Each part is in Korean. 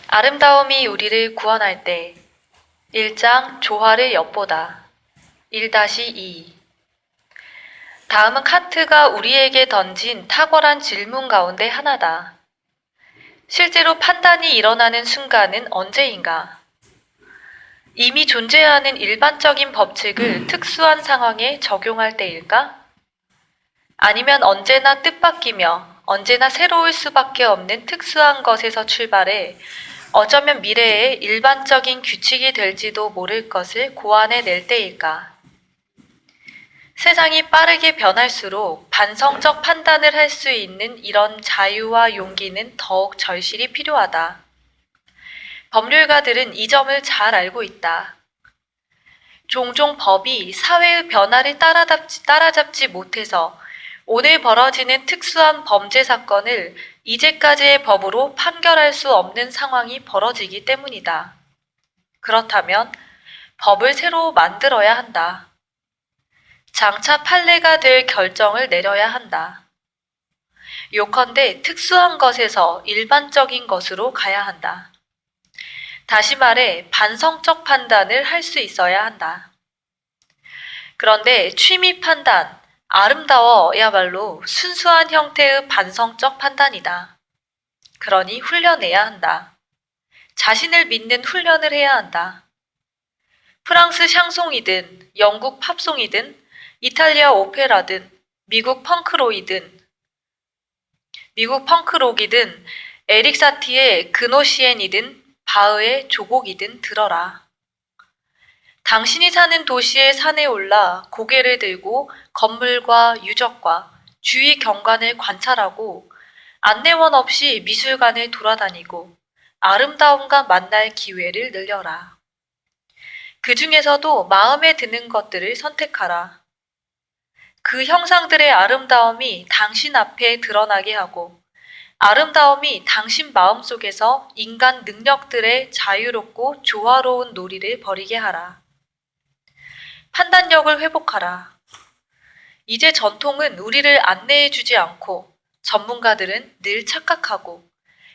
아름다움이 우리를 구원할 때 1장 조화를 엿보다 1-2 다음은 칸트가 우리에게 던진 탁월한 질문 가운데 하나다. 실제로 판단이 일어나는 순간은 언제인가? 이미 존재하는 일반적인 법칙을 특수한 상황에 적용할 때일까? 아니면 언제나 뜻밖이며 언제나 새로울 수밖에 없는 특수한 것에서 출발해 어쩌면 미래의 일반적인 규칙이 될지도 모를 것을 고안해낼 때일까? 세상이 빠르게 변할수록 반성적 판단을 할 수 있는 이런 자유와 용기는 더욱 절실히 필요하다. 법률가들은 이 점을 잘 알고 있다. 종종 법이 사회의 변화를 따라잡지 못해서 오늘 벌어지는 특수한 범죄 사건을 이제까지의 법으로 판결할 수 없는 상황이 벌어지기 때문이다. 그렇다면 법을 새로 만들어야 한다. 장차 판례가 될 결정을 내려야 한다. 요컨대 특수한 것에서 일반적인 것으로 가야 한다. 다시 말해 반성적 판단을 할 수 있어야 한다. 그런데 취미 판단, 아름다워야말로 순수한 형태의 반성적 판단이다. 그러니 훈련해야 한다. 자신을 믿는 훈련을 해야 한다. 프랑스 샹송이든 영국 팝송이든 이탈리아 오페라든 미국 펑크록이든 에릭 사티의 그노시엔이든 바흐의 조곡이든 들어라. 당신이 사는 도시의 산에 올라 고개를 들고 건물과 유적과 주위 경관을 관찰하고 안내원 없이 미술관을 돌아다니고 아름다움과 만날 기회를 늘려라. 그 중에서도 마음에 드는 것들을 선택하라. 그 형상들의 아름다움이 당신 앞에 드러나게 하고 아름다움이 당신 마음속에서 인간 능력들의 자유롭고 조화로운 놀이를 벌이게 하라. 판단력을 회복하라. 이제 전통은 우리를 안내해주지 않고 전문가들은 늘 착각하고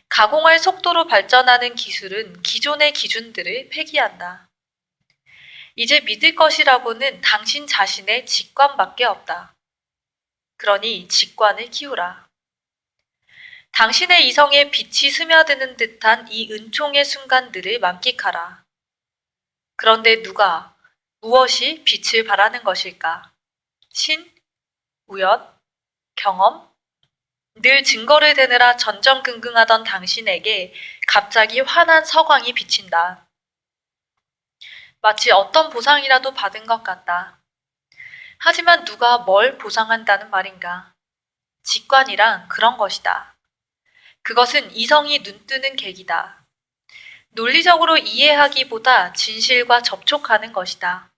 가공할 속도로 발전하는 기술은 기존의 기준들을 폐기한다. 이제 믿을 것이라고는 당신 자신의 직관밖에 없다. 그러니 직관을 키우라. 당신의 이성에 빛이 스며드는 듯한 이 은총의 순간들을 만끽하라. 그런데 누가, 무엇이 빛을 발하는 것일까? 신? 우연? 경험? 늘 증거를 대느라 전전긍긍하던 당신에게 갑자기 환한 서광이 비친다. 마치 어떤 보상이라도 받은 것 같다. 하지만 누가 뭘 보상한다는 말인가? 직관이란 그런 것이다. 그것은 이성이 눈뜨는 계기다. 논리적으로 이해하기보다 진실과 접촉하는 것이다.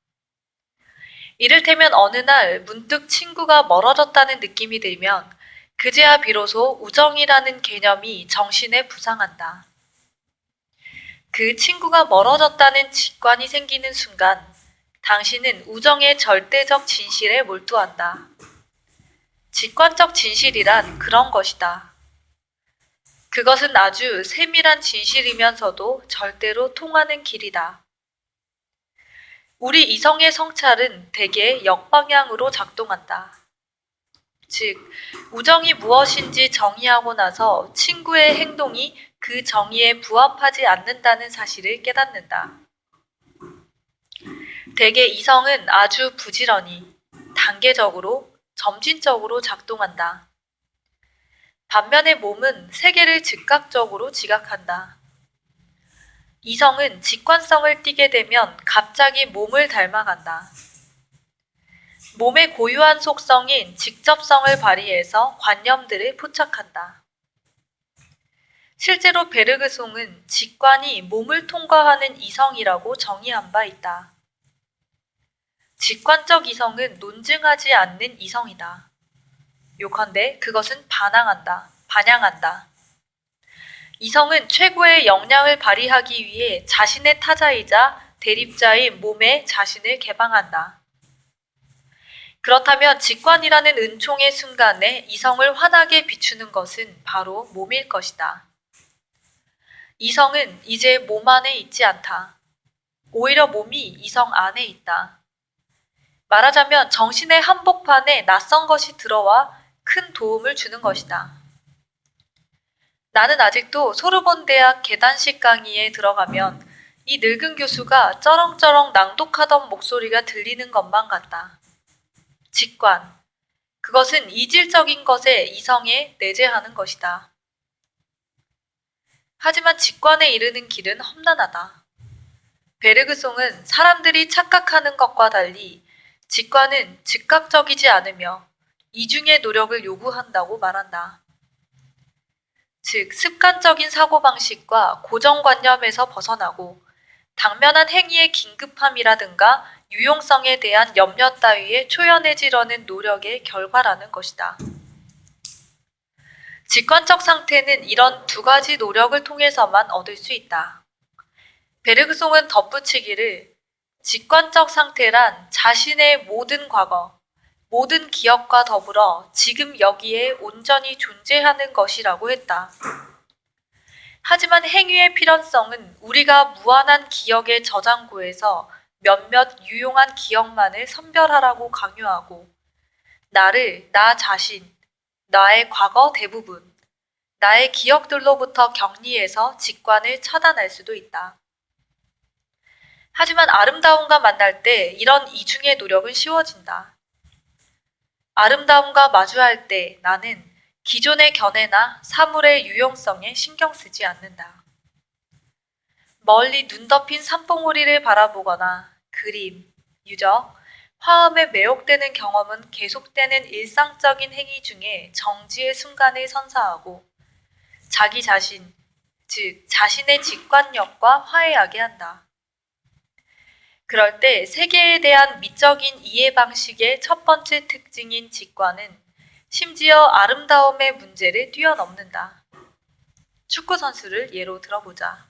이를테면 어느 날 문득 친구가 멀어졌다는 느낌이 들면 그제야 비로소 우정이라는 개념이 정신에 부상한다. 그 친구가 멀어졌다는 직관이 생기는 순간 당신은 우정의 절대적 진실에 몰두한다. 직관적 진실이란 그런 것이다. 그것은 아주 세밀한 진실이면서도 절대로 통하는 길이다. 우리 이성의 성찰은 대개 역방향으로 작동한다. 즉, 우정이 무엇인지 정의하고 나서 친구의 행동이 그 정의에 부합하지 않는다는 사실을 깨닫는다. 대개 이성은 아주 부지런히, 단계적으로, 점진적으로 작동한다. 반면에 몸은 세계를 즉각적으로 지각한다. 이성은 직관성을 띠게 되면 갑자기 몸을 닮아간다. 몸의 고유한 속성인 직접성을 발휘해서 관념들을 포착한다. 실제로 베르그송은 직관이 몸을 통과하는 이성이라고 정의한 바 있다. 직관적 이성은 논증하지 않는 이성이다. 요컨대 그것은 반향한다. 이성은 최고의 역량을 발휘하기 위해 자신의 타자이자 대립자인 몸에 자신을 개방한다. 그렇다면 직관이라는 은총의 순간에 이성을 환하게 비추는 것은 바로 몸일 것이다. 이성은 이제 몸 안에 있지 않다. 오히려 몸이 이성 안에 있다. 말하자면 정신의 한복판에 낯선 것이 들어와 큰 도움을 주는 것이다. 나는 아직도 소르본 대학 계단식 강의에 들어가면 이 늙은 교수가 쩌렁쩌렁 낭독하던 목소리가 들리는 것만 같다. 직관. 그것은 이질적인 것에 이성에 내재하는 것이다. 하지만 직관에 이르는 길은 험난하다. 베르그송은 사람들이 착각하는 것과 달리 직관은 즉각적이지 않으며 이중의 노력을 요구한다고 말한다. 즉, 습관적인 사고방식과 고정관념에서 벗어나고 당면한 행위의 긴급함이라든가 유용성에 대한 염려 따위에 초연해지려는 노력의 결과라는 것이다. 직관적 상태는 이런 두 가지 노력을 통해서만 얻을 수 있다. 베르그송은 덧붙이기를 직관적 상태란 자신의 모든 과거, 모든 기억과 더불어 지금 여기에 온전히 존재하는 것이라고 했다. 하지만 행위의 필연성은 우리가 무한한 기억의 저장고에서 몇몇 유용한 기억만을 선별하라고 강요하고 나를, 나 자신, 나의 과거 대부분, 나의 기억들로부터 격리해서 직관을 차단할 수도 있다. 하지만 아름다움과 만날 때 이런 이중의 노력은 쉬워진다. 아름다움과 마주할 때 나는 기존의 견해나 사물의 유용성에 신경 쓰지 않는다. 멀리 눈 덮인 산봉우리를 바라보거나 그림, 유적, 화음에 매혹되는 경험은 계속되는 일상적인 행위 중에 정지의 순간을 선사하고 자기 자신, 즉 자신의 직관력과 화해하게 한다. 그럴 때 세계에 대한 미적인 이해 방식의 첫 번째 특징인 직관은 심지어 아름다움의 문제를 뛰어넘는다. 축구 선수를 예로 들어보자.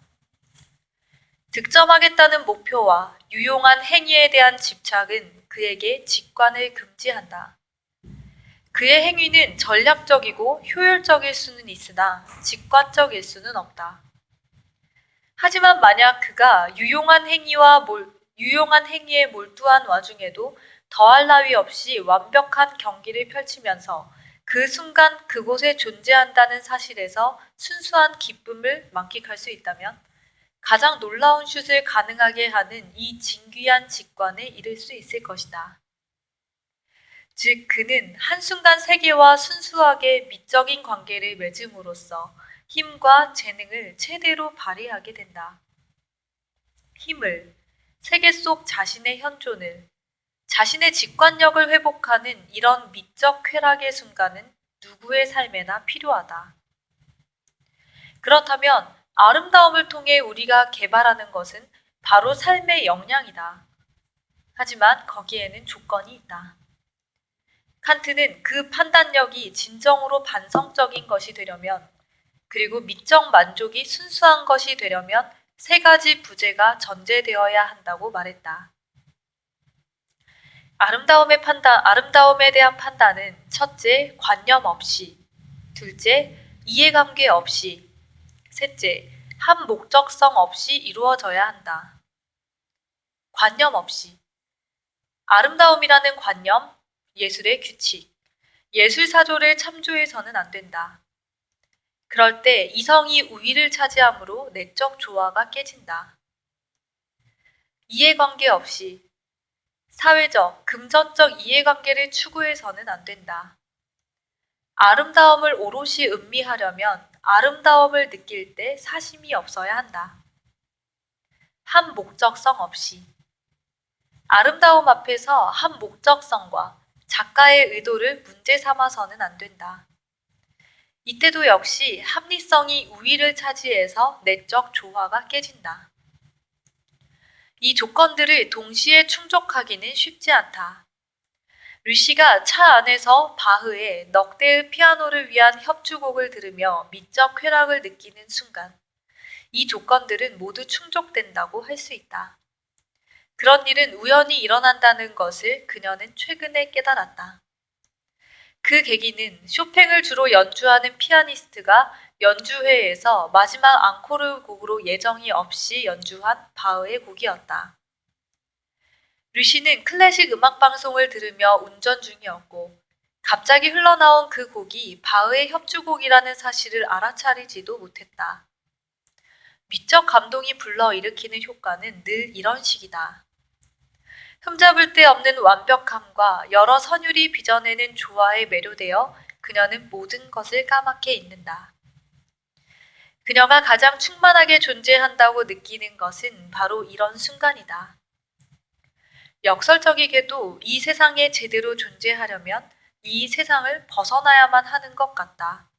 득점하겠다는 목표와 유용한 행위에 대한 집착은 그에게 직관을 금지한다. 그의 행위는 전략적이고 효율적일 수는 있으나 직관적일 수는 없다. 하지만 만약 그가 유용한 행위에 몰두한 와중에도 더할 나위 없이 완벽한 경기를 펼치면서 그 순간 그곳에 존재한다는 사실에서 순수한 기쁨을 만끽할 수 있다면 가장 놀라운 슛을 가능하게 하는 이 진귀한 직관에 이를 수 있을 것이다. 즉, 그는 한순간 세계와 순수하게 미적인 관계를 맺음으로써 힘과 재능을 최대로 발휘하게 된다. 힘을, 세계 속 자신의 현존을, 자신의 직관력을 회복하는 이런 미적 쾌락의 순간은 누구의 삶에나 필요하다. 그렇다면 아름다움을 통해 우리가 개발하는 것은 바로 삶의 역량이다. 하지만 거기에는 조건이 있다. 칸트는 그 판단력이 진정으로 반성적인 것이 되려면, 그리고 미적 만족이 순수한 것이 되려면 세 가지 부재가 전제되어야 한다고 말했다. 아름다움에 대한 판단은 첫째, 관념 없이, 둘째, 이해관계 없이, 셋째, 한 목적성 없이 이루어져야 한다. 관념 없이. 아름다움이라는 관념, 예술의 규칙, 예술사조를 참조해서는 안 된다. 그럴 때 이성이 우위를 차지하므로 내적 조화가 깨진다. 이해관계 없이. 사회적, 금전적 이해관계를 추구해서는 안 된다. 아름다움을 오롯이 음미하려면 아름다움을 느낄 때 사심이 없어야 한다. 한 목적성 없이. 아름다움 앞에서 한 목적성과 작가의 의도를 문제 삼아서는 안 된다. 이때도 역시 합리성이 우위를 차지해서 내적 조화가 깨진다. 이 조건들을 동시에 충족하기는 쉽지 않다. 류시가 차 안에서 바흐의 넉 대의 피아노를 위한 협주곡을 들으며 미적 쾌락을 느끼는 순간, 이 조건들은 모두 충족된다고 할 수 있다. 그런 일은 우연히 일어난다는 것을 그녀는 최근에 깨달았다. 그 계기는 쇼팽을 주로 연주하는 피아니스트가 연주회에서 마지막 앙코르 곡으로 예정이 없이 연주한 바흐의 곡이었다. 류시는 클래식 음악 방송을 들으며 운전 중이었고 갑자기 흘러나온 그 곡이 바흐의 협주곡이라는 사실을 알아차리지도 못했다. 미적 감동이 불러일으키는 효과는 늘 이런 식이다. 흠잡을 데 없는 완벽함과 여러 선율이 빚어내는 조화에 매료되어 그녀는 모든 것을 까맣게 잊는다. 그녀가 가장 충만하게 존재한다고 느끼는 것은 바로 이런 순간이다. 역설적이게도 이 세상에 제대로 존재하려면 이 세상을 벗어나야만 하는 것 같다.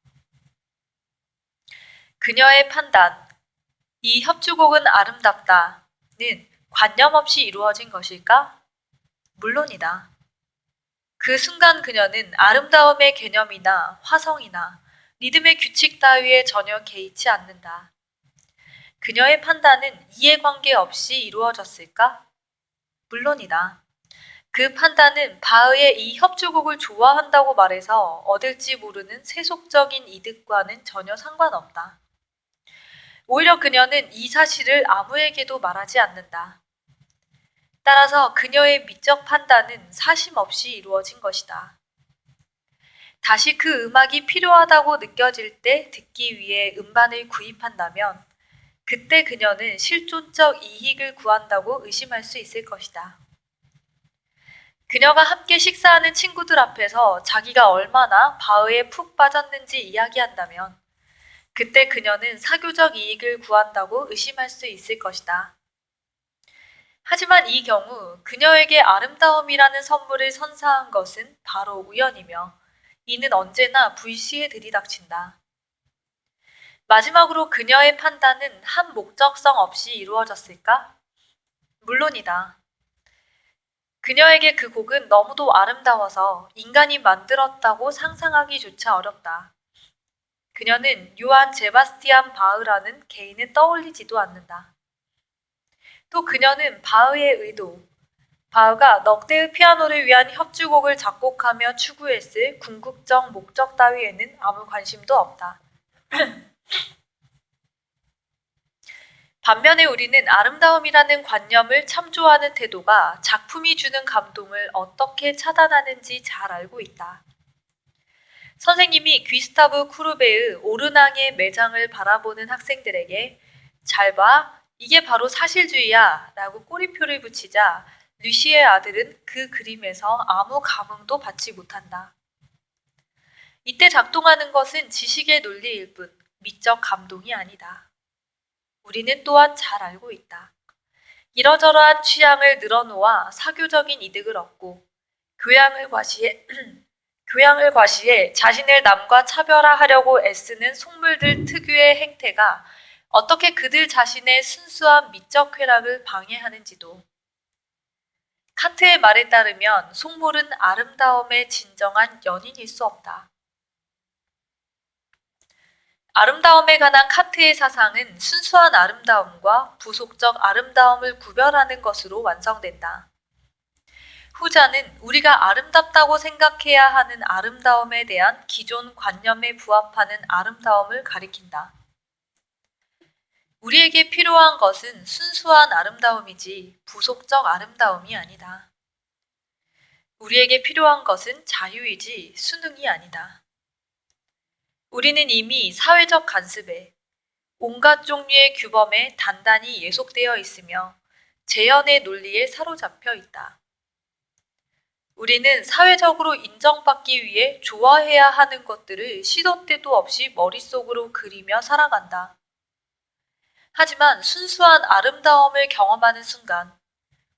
그녀의 판단, 이 협주곡은 아름답다는 관념 없이 이루어진 것일까? 물론이다. 그 순간 그녀는 아름다움의 개념이나 화성이나 리듬의 규칙 따위에 전혀 개의치 않는다. 그녀의 판단은 이해관계 없이 이루어졌을까? 물론이다. 그 판단은 바흐의 이 협주곡을 좋아한다고 말해서 얻을지 모르는 세속적인 이득과는 전혀 상관없다. 오히려 그녀는 이 사실을 아무에게도 말하지 않는다. 따라서 그녀의 미적 판단은 사심 없이 이루어진 것이다. 다시 그 음악이 필요하다고 느껴질 때 듣기 위해 음반을 구입한다면 그때 그녀는 실존적 이익을 구한다고 의심할 수 있을 것이다. 그녀가 함께 식사하는 친구들 앞에서 자기가 얼마나 바흐에 푹 빠졌는지 이야기한다면 그때 그녀는 사교적 이익을 구한다고 의심할 수 있을 것이다. 하지만 이 경우 그녀에게 아름다움이라는 선물을 선사한 것은 바로 우연이며 이는 언제나 불시에 들이닥친다. 마지막으로 그녀의 판단은 한 목적성 없이 이루어졌을까? 물론이다. 그녀에게 그 곡은 너무도 아름다워서 인간이 만들었다고 상상하기조차 어렵다. 그녀는 요한 제바스티안 바흐라는 개인을 떠올리지도 않는다. 또 그녀는 바흐의 의도, 바흐가 넉 대의 피아노를 위한 협주곡을 작곡하며 추구했을 궁극적 목적 따위에는 아무 관심도 없다. 반면에 우리는 아름다움이라는 관념을 참조하는 태도가 작품이 주는 감동을 어떻게 차단하는지 잘 알고 있다. 선생님이 귀스타브 쿠르베의 오르낭의 매장을 바라보는 학생들에게 잘 봐, 이게 바로 사실주의야 라고 꼬리표를 붙이자 류시의 아들은 그 그림에서 아무 감흥도 받지 못한다. 이때 작동하는 것은 지식의 논리일 뿐 미적 감동이 아니다. 우리는 또한 잘 알고 있다. 이러저러한 취향을 늘어놓아 사교적인 이득을 얻고 교양을 과시해 자신을 남과 차별화하려고 애쓰는 속물들 특유의 행태가 어떻게 그들 자신의 순수한 미적 쾌락을 방해하는지도. 칸트의 말에 따르면 속물은 아름다움의 진정한 연인일 수 없다. 아름다움에 관한 칸트의 사상은 순수한 아름다움과 부속적 아름다움을 구별하는 것으로 완성된다. 후자는 우리가 아름답다고 생각해야 하는 아름다움에 대한 기존 관념에 부합하는 아름다움을 가리킨다. 우리에게 필요한 것은 순수한 아름다움이지 부속적 아름다움이 아니다. 우리에게 필요한 것은 자유이지 수능이 아니다. 우리는 이미 사회적 간습에 온갖 종류의 규범에 단단히 예속되어 있으며 재현의 논리에 사로잡혀 있다. 우리는 사회적으로 인정받기 위해 좋아해야 하는 것들을 시도 때도 없이 머릿속으로 그리며 살아간다. 하지만 순수한 아름다움을 경험하는 순간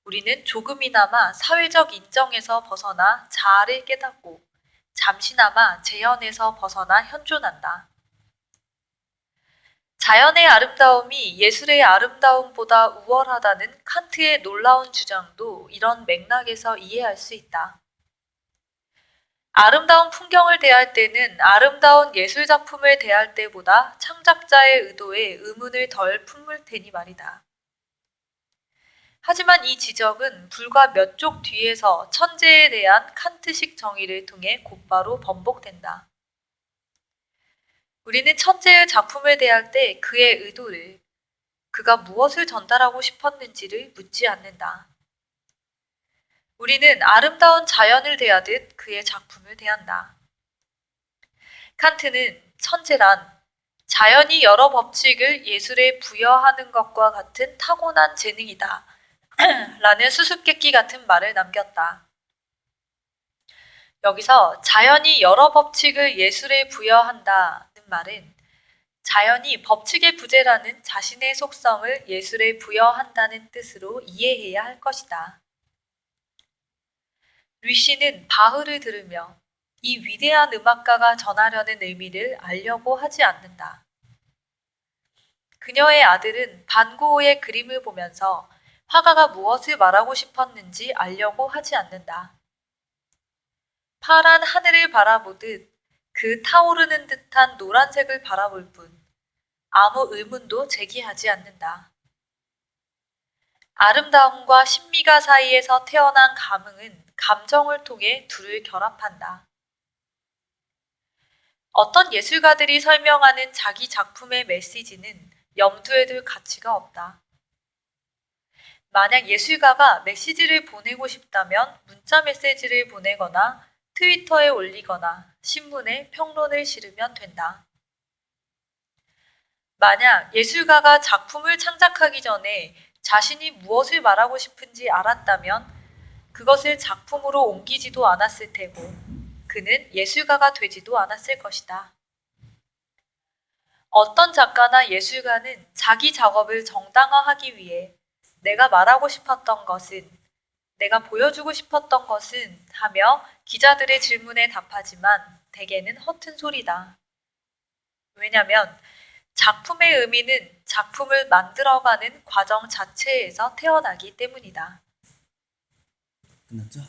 우리는 조금이나마 사회적 인정에서 벗어나 자아를 깨닫고 잠시나마 재현에서 벗어나 현존한다. 자연의 아름다움이 예술의 아름다움보다 우월하다는 칸트의 놀라운 주장도 이런 맥락에서 이해할 수 있다. 아름다운 풍경을 대할 때는 아름다운 예술작품을 대할 때보다 창작자의 의도에 의문을 덜 품을 테니 말이다. 하지만 이 지적은 불과 몇 쪽 뒤에서 천재에 대한 칸트식 정의를 통해 곧바로 번복된다. 우리는 천재의 작품을 대할 때 그의 의도를, 그가 무엇을 전달하고 싶었는지를 묻지 않는다. 우리는 아름다운 자연을 대하듯 그의 작품을 대한다. 칸트는 천재란 자연이 여러 법칙을 예술에 부여하는 것과 같은 타고난 재능이다. 라는 수수께끼 같은 말을 남겼다. 여기서 자연이 여러 법칙을 예술에 부여한다는 말은 자연이 법칙의 부재라는 자신의 속성을 예술에 부여한다는 뜻으로 이해해야 할 것이다. 류시는 바흐를 들으며 이 위대한 음악가가 전하려는 의미를 알려고 하지 않는다. 그녀의 아들은 반고흐의 그림을 보면서 화가가 무엇을 말하고 싶었는지 알려고 하지 않는다. 파란 하늘을 바라보듯 그 타오르는 듯한 노란색을 바라볼 뿐 아무 의문도 제기하지 않는다. 아름다움과 신미가 사이에서 태어난 감흥은 감정을 통해 둘을 결합한다. 어떤 예술가들이 설명하는 자기 작품의 메시지는 염두에 둘 가치가 없다. 만약 예술가가 메시지를 보내고 싶다면 문자 메시지를 보내거나 트위터에 올리거나 신문에 평론을 실으면 된다. 만약 예술가가 작품을 창작하기 전에 자신이 무엇을 말하고 싶은지 알았다면 그것을 작품으로 옮기지도 않았을 테고 그는 예술가가 되지도 않았을 것이다. 어떤 작가나 예술가는 자기 작업을 정당화하기 위해 내가 말하고 싶었던 것은, 내가 보여주고 싶었던 것은 하며 기자들의 질문에 답하지만 대개는 허튼 소리다. 왜냐하면 작품의 의미는 작품을 만들어가는 과정 자체에서 태어나기 때문이다. 끝났죠?